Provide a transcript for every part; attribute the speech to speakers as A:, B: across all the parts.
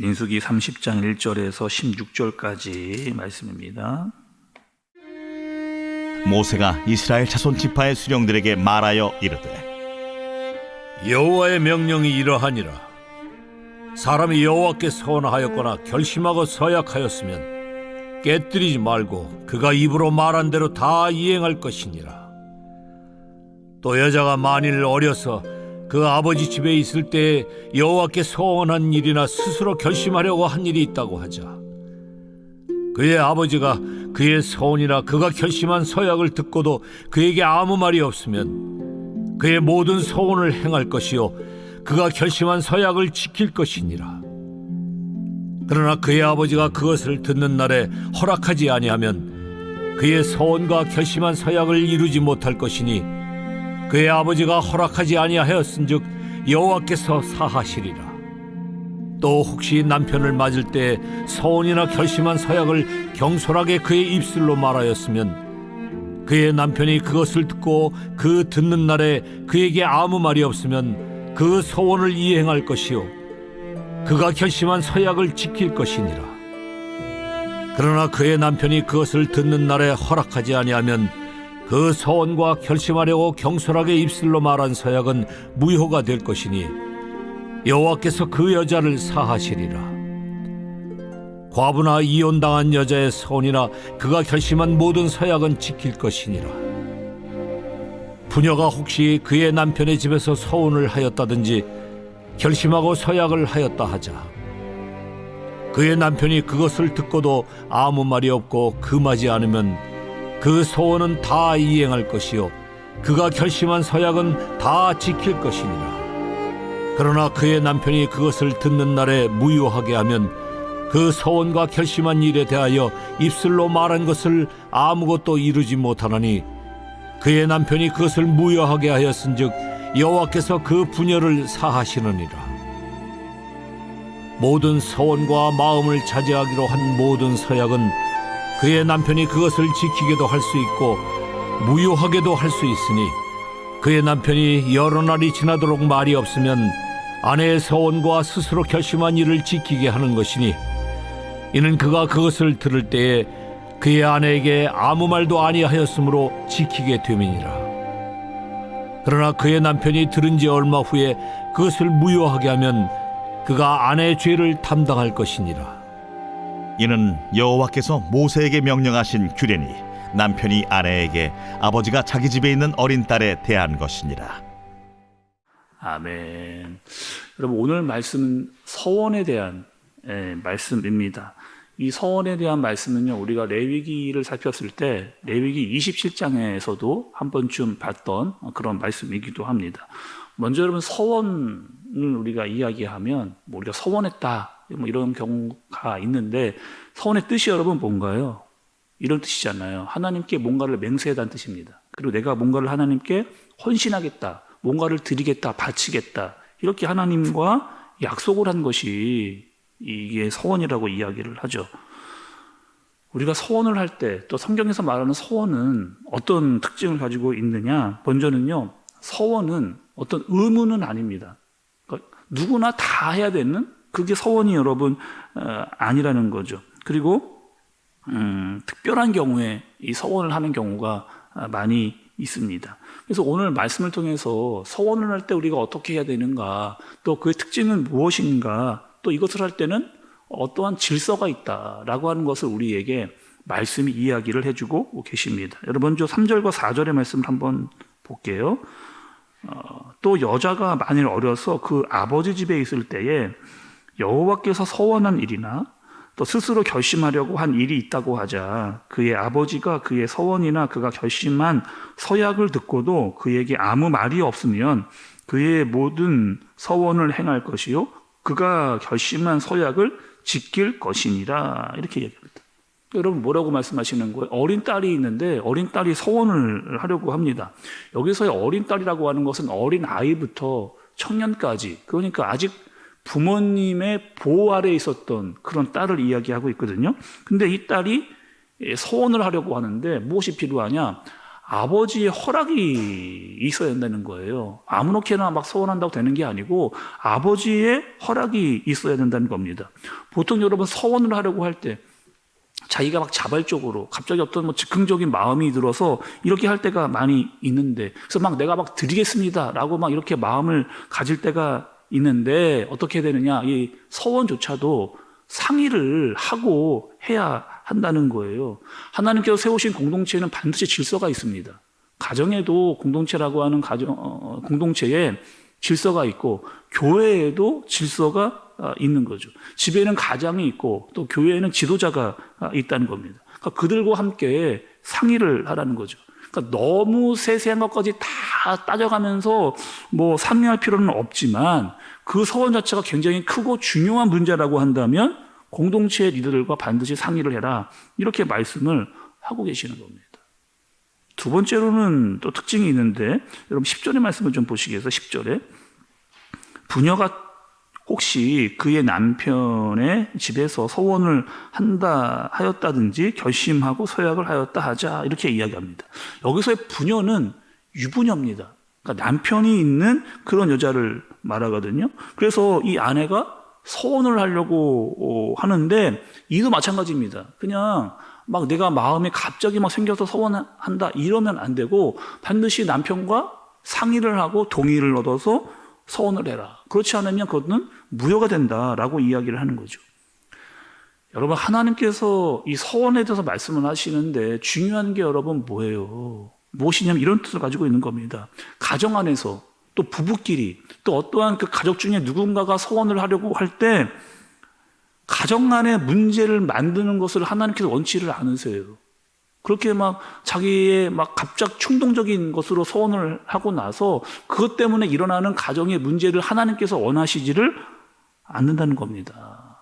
A: 민수기 30장 1절에서 16절까지 말씀입니다.
B: 모세가 이스라엘 자손 지파의 수령들에게 말하여 이르되
C: 여호와의 명령이 이러하니라. 사람이 여호와께 서원하였거나 결심하고 서약하였으면 깨뜨리지 말고 그가 입으로 말한 대로 다 이행할 것이니라. 또 여자가 만일 어려서 그 아버지 집에 있을 때 여호와께 서원한 일이나 스스로 결심하려고 한 일이 있다고 하자. 그의 아버지가 그의 서원이나 그가 결심한 서약을 듣고도 그에게 아무 말이 없으면 그의 모든 서원을 행할 것이요 그가 결심한 서약을 지킬 것이니라. 그러나 그의 아버지가 그것을 듣는 날에 허락하지 아니하면 그의 서원과 결심한 서약을 이루지 못할 것이니 그의 아버지가 허락하지 아니하였은즉 여호와께서 사하시리라. 또 혹시 남편을 맞을 때 서원이나 결심한 서약을 경솔하게 그의 입술로 말하였으면 그의 남편이 그것을 듣고 그 듣는 날에 그에게 아무 말이 없으면 그 서원을 이행할 것이요 그가 결심한 서약을 지킬 것이니라. 그러나 그의 남편이 그것을 듣는 날에 허락하지 아니하면 그 서원과 결심하려고 경솔하게 입술로 말한 서약은 무효가 될 것이니 여호와께서 그 여자를 사하시리라. 과부나 이혼당한 여자의 서원이나 그가 결심한 모든 서약은 지킬 것이니라. 부녀가 혹시 그의 남편의 집에서 서원을 하였다든지 결심하고 서약을 하였다 하자. 그의 남편이 그것을 듣고도 아무 말이 없고 금하지 않으면 그 서원은 다 이행할 것이요 그가 결심한 서약은 다 지킬 것이니라. 그러나 그의 남편이 그것을 듣는 날에 무효하게 하면 그 서원과 결심한 일에 대하여 입술로 말한 것을 아무것도 이루지 못하나니 그의 남편이 그것을 무효하게 하였은즉 여호와께서 그 부녀를 사하시느니라. 모든 서원과 마음을 자제하기로 한 모든 서약은 그의 남편이 그것을 지키게도 할 수 있고 무효하게도 할 수 있으니 그의 남편이 여러 날이 지나도록 말이 없으면 아내의 서원과 스스로 결심한 일을 지키게 하는 것이니 이는 그가 그것을 들을 때에 그의 아내에게 아무 말도 아니하였으므로 지키게 됨이니라. 그러나 그의 남편이 들은 지 얼마 후에 그것을 무효하게 하면 그가 아내의 죄를 담당할 것이니라.
B: 이는 여호와께서 모세에게 명령하신 규례니 남편이 아내에게 아버지가 자기 집에 있는 어린 딸에 대한 것이니라.
A: 아멘. 여러분, 오늘 말씀은 서원에 대한 말씀입니다. 이 서원에 대한 말씀은요, 우리가 레위기를 살폈을 때 레위기 27장에서도 한 번쯤 봤던 그런 말씀이기도 합니다. 먼저 여러분, 서원을 우리가 이야기하면 우리가 서원했다 이런 경우가 있는데, 서원의 뜻이 여러분 뭔가요? 이런 뜻이잖아요. 하나님께 뭔가를 맹세하다는 뜻입니다. 그리고 내가 뭔가를 하나님께 헌신하겠다, 뭔가를 드리겠다, 바치겠다, 이렇게 하나님과 약속을 한 것이 이게 서원이라고 이야기를 하죠. 우리가 서원을 할 때, 또 성경에서 말하는 서원은 어떤 특징을 가지고 있느냐? 먼저는요, 서원은 어떤 의무는 아닙니다. 그러니까 누구나 다 해야 되는, 그게 서원이 여러분 아니라는 거죠. 그리고 특별한 경우에 이 서원을 하는 경우가 많이 있습니다. 그래서 오늘 말씀을 통해서 서원을 할 때 우리가 어떻게 해야 되는가, 또 그의 특징은 무엇인가, 또 이것을 할 때는 어떠한 질서가 있다라고 하는 것을 우리에게 말씀이 이야기를 해주고 계십니다. 여러분, 저 3절과 4절의 말씀을 한번 볼게요. 또 여자가 만일 어려서 그 아버지 집에 있을 때에 여호와께서 서원한 일이나 또 스스로 결심하려고 한 일이 있다고 하자. 그의 아버지가 그의 서원이나 그가 결심한 서약을 듣고도 그에게 아무 말이 없으면 그의 모든 서원을 행할 것이요 그가 결심한 서약을 지킬 것이니라. 이렇게 얘기합니다. 여러분, 뭐라고 말씀하시는 거예요? 어린 딸이 있는데 어린 딸이 서원을 하려고 합니다. 여기서의 어린 딸이라고 하는 것은 어린 아이부터 청년까지, 그러니까 아직 부모님의 보호 아래에 있었던 그런 딸을 이야기하고 있거든요. 근데 이 딸이 서원을 하려고 하는데 무엇이 필요하냐? 아버지의 허락이 있어야 된다는 거예요. 아무렇게나 막 서원한다고 되는 게 아니고 아버지의 허락이 있어야 된다는 겁니다. 보통 여러분 서원을 하려고 할 때 자기가 막 자발적으로 갑자기 어떤 뭐 즉흥적인 마음이 들어서 이렇게 할 때가 많이 있는데, 그래서 막 내가 막 드리겠습니다라고 막 이렇게 마음을 가질 때가 있는데 어떻게 되느냐? 이 서원조차도 상의를 하고 해야 한다는 거예요. 하나님께서 세우신 공동체에는 반드시 질서가 있습니다. 가정에도 공동체라고 하는 공동체에 질서가 있고 교회에도 질서가 있는 거죠. 집에는 가장이 있고 또 교회에는 지도자가 있다는 겁니다. 그러니까 그들과 함께 상의를 하라는 거죠. 그러니까 너무 세세한 것까지 다 따져가면서 뭐 상의할 필요는 없지만 그 서원 자체가 굉장히 크고 중요한 문제라고 한다면 공동체의 리더들과 반드시 상의를 해라. 이렇게 말씀을 하고 계시는 겁니다. 두 번째로는 또 특징이 있는데 여러분 10절의 말씀을 좀 보시겠어요? 10절에 부녀가 혹시 그의 남편의 집에서 서원을 한다 하였다든지 결심하고 서약을 하였다 하자 이렇게 이야기합니다. 여기서의 부녀는 유부녀입니다. 그러니까 남편이 있는 그런 여자를 말하거든요. 그래서 이 아내가 서원을 하려고 하는데 이도 마찬가지입니다. 그냥 막 내가 마음에 갑자기 막 생겨서 서원한다 이러면 안 되고 반드시 남편과 상의를 하고 동의를 얻어서 서원을 해라. 그렇지 않으면 그것은 무효가 된다라고 이야기를 하는 거죠. 여러분 하나님께서 이 서원에 대해서 말씀을 하시는데 중요한 게 여러분 뭐예요? 무엇이냐면 이런 뜻을 가지고 있는 겁니다. 가정 안에서 또 부부끼리 또 어떠한 그 가족 중에 누군가가 서원을 하려고 할 때 가정 안에 문제를 만드는 것을 하나님께서 원치를 않으세요. 그렇게 막 자기의 막 갑작 충동적인 것으로 서원을 하고 나서 그것 때문에 일어나는 가정의 문제를 하나님께서 원하시지를 않는다는 겁니다.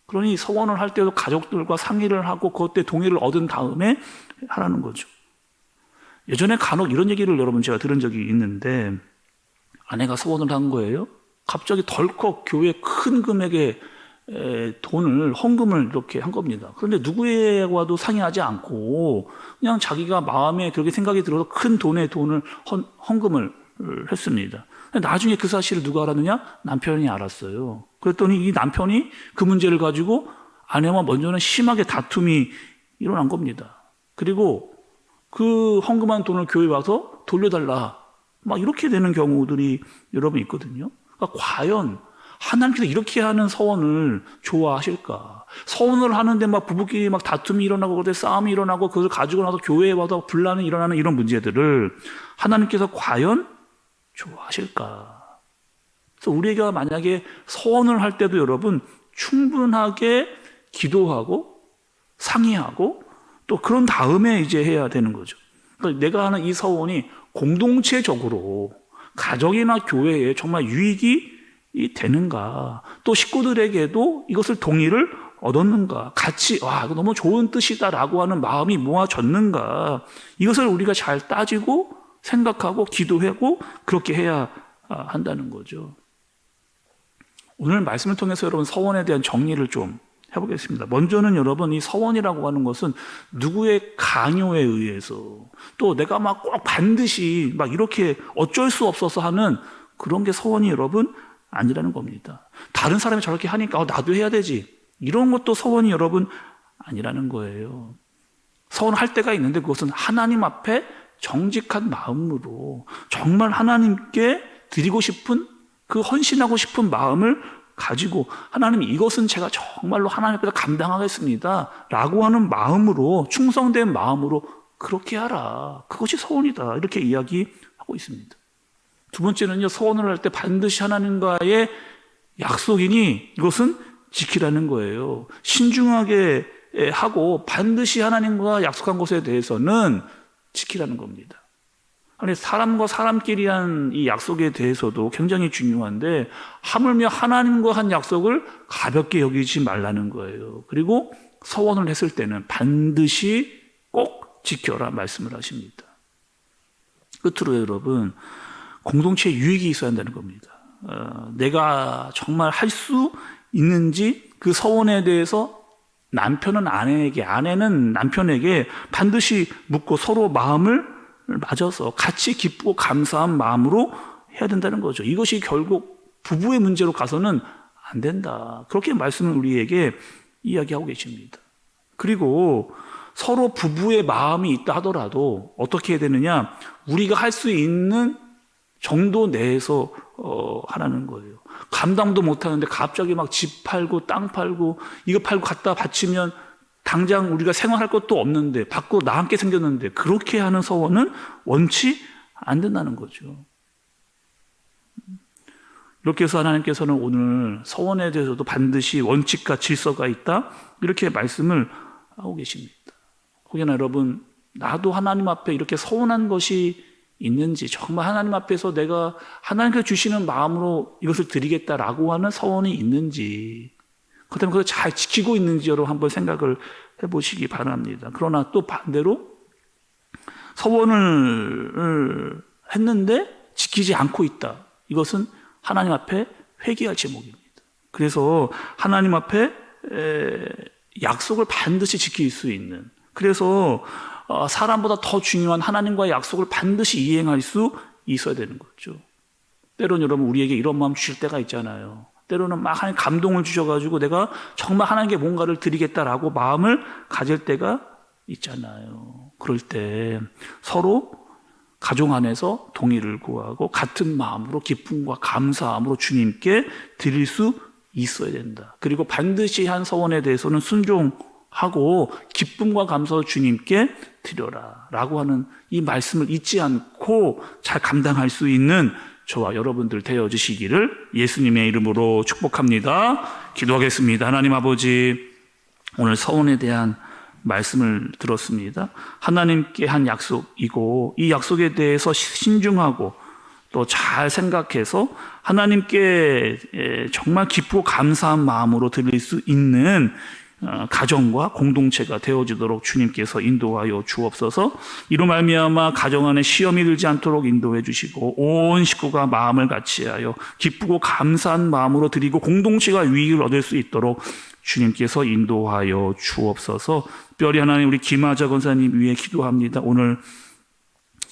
A: 그러니 서원을 할 때도 가족들과 상의를 하고 그것 때 동의를 얻은 다음에 하라는 거죠. 예전에 간혹 이런 얘기를 여러분 제가 들은 적이 있는데 아내가 서원을 한 거예요. 갑자기 덜컥 교회 큰 금액의 돈을 헌금을 이렇게 한 겁니다. 그런데 누구와도 상의하지 않고 그냥 자기가 마음에 그렇게 생각이 들어서 큰 돈의 돈을 헌금을 했습니다. 나중에 그 사실을 누가 알았느냐? 남편이 알았어요. 그랬더니 이 남편이 그 문제를 가지고 아내와 먼저는 심하게 다툼이 일어난 겁니다. 그리고 그 헌금한 돈을 교회에 와서 돌려달라 막 이렇게 되는 경우들이 여러분 있거든요. 그러니까 과연 하나님께서 이렇게 하는 서원을 좋아하실까? 서원을 하는데 막 부부끼리 막 다툼이 일어나고 그때 싸움이 일어나고 그것을 가지고 나서 교회에 와서 분란이 일어나는 이런 문제들을 하나님께서 과연 좋아하실까? 그래서 우리가 만약에 서원을 할 때도 여러분 충분하게 기도하고 상의하고 또 그런 다음에 이제 해야 되는 거죠. 그러니까 내가 하는 이 서원이 공동체적으로 가정이나 교회에 정말 유익이 되는가? 또 식구들에게도 이것을 동의를 얻었는가? 같이 이거 너무 좋은 뜻이다라고 하는 마음이 모아졌는가? 이것을 우리가 잘 따지고 생각하고 기도하고 그렇게 해야 한다는 거죠. 오늘 말씀을 통해서 여러분 서원에 대한 정리를 좀 해보겠습니다. 먼저는 여러분 이 서원이라고 하는 것은 누구의 강요에 의해서 또 내가 막 꼭 반드시 막 이렇게 어쩔 수 없어서 하는 그런 게 서원이 여러분 아니라는 겁니다. 다른 사람이 저렇게 하니까 나도 해야 되지. 이런 것도 서원이 여러분 아니라는 거예요. 서원할 때가 있는데 그것은 하나님 앞에 정직한 마음으로 정말 하나님께 드리고 싶은 그 헌신하고 싶은 마음을 가지고 하나님 이것은 제가 정말로 하나님 앞에서 감당하겠습니다 라고 하는 마음으로 충성된 마음으로 그렇게 하라. 그것이 서원이다. 이렇게 이야기하고 있습니다. 두 번째는요, 서원을 할 때 반드시 하나님과의 약속이니 이것은 지키라는 거예요. 신중하게 하고 반드시 하나님과 약속한 것에 대해서는 지키라는 겁니다. 아니 사람과 사람끼리 한 이 약속에 대해서도 굉장히 중요한데 하물며 하나님과 한 약속을 가볍게 여기지 말라는 거예요. 그리고 서원을 했을 때는 반드시 꼭 지켜라 말씀을 하십니다. 끝으로 여러분 공동체에 유익이 있어야 한다는 겁니다. 내가 정말 할 수 있는지 그 서원에 대해서 남편은 아내에게, 아내는 남편에게 반드시 묻고 서로 마음을 맞아서 같이 기쁘고 감사한 마음으로 해야 된다는 거죠. 이것이 결국 부부의 문제로 가서는 안 된다. 그렇게 말씀을 우리에게 이야기하고 계십니다. 그리고 서로 부부의 마음이 있다 하더라도 어떻게 해야 되느냐? 우리가 할 수 있는 정도 내에서 하라는 거예요. 감당도 못하는데 갑자기 막 집 팔고 땅 팔고 이거 팔고 갖다 바치면 당장 우리가 생활할 것도 없는데 받고 나앉게 생겼는데 그렇게 하는 서원은 원치 안 된다는 거죠. 이렇게 해서 하나님께서는 오늘 서원에 대해서도 반드시 원칙과 질서가 있다 이렇게 말씀을 하고 계십니다. 혹여나 여러분 나도 하나님 앞에 이렇게 서운한 것이 있는지 정말 하나님 앞에서 내가 하나님께서 주시는 마음으로 이것을 드리겠다라고 하는 서원이 있는지 그다음에 그걸 잘 지키고 있는지 여러분 한번 생각을 해보시기 바랍니다. 그러나 또 반대로 서원을 했는데 지키지 않고 있다. 이것은 하나님 앞에 회개할 제목입니다. 그래서 하나님 앞에 약속을 반드시 지킬 수 있는 그래서 사람보다 더 중요한 하나님과의 약속을 반드시 이행할 수 있어야 되는 거죠. 때로는 여러분 우리에게 이런 마음 주실 때가 있잖아요. 때로는 막 하나님 감동을 주셔가지고 내가 정말 하나님께 뭔가를 드리겠다라고 마음을 가질 때가 있잖아요. 그럴 때 서로 가정 안에서 동의를 구하고 같은 마음으로 기쁨과 감사함으로 주님께 드릴 수 있어야 된다. 그리고 반드시 한 서원에 대해서는 순종하고 기쁨과 감사로 주님께 드려라 라고 하는 이 말씀을 잊지 않고 잘 감당할 수 있는 저와 여러분들 되어주시기를 예수님의 이름으로 축복합니다. 기도하겠습니다. 하나님 아버지, 오늘 서원에 대한 말씀을 들었습니다. 하나님께 한 약속이고 이 약속에 대해서 신중하고 또 잘 생각해서 하나님께 정말 기쁘고 감사한 마음으로 드릴 수 있는 가정과 공동체가 되어지도록 주님께서 인도하여 주옵소서. 이로 말미암아 가정 안에 시험이 들지 않도록 인도해 주시고 온 식구가 마음을 같이하여 기쁘고 감사한 마음으로 드리고 공동체가 유익을 얻을 수 있도록 주님께서 인도하여 주옵소서. 특별히 하나님 우리 김하자 권사님 위해 기도합니다. 오늘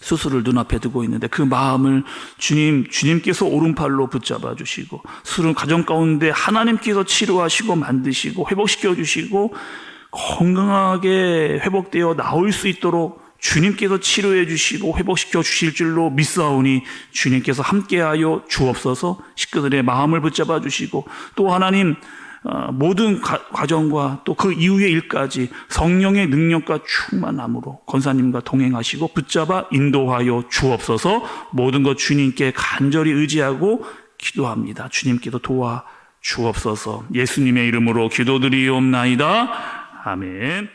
A: 수술을 눈앞에 두고 있는데 그 마음을 주님께서 오른팔로 붙잡아 주시고 수술은 가정 가운데 하나님께서 치료하시고 만드시고 회복시켜 주시고 건강하게 회복되어 나올 수 있도록 주님께서 치료해 주시고 회복시켜 주실 줄로 믿사오니 주님께서 함께하여 주옵소서. 식구들의 마음을 붙잡아 주시고 또 하나님 모든 과정과 또 그 이후의 일까지 성령의 능력과 충만함으로 권사님과 동행하시고 붙잡아 인도하여 주옵소서. 모든 것 주님께 간절히 의지하고 기도합니다. 주님께도 도와 주옵소서. 예수님의 이름으로 기도드리옵나이다. 아멘.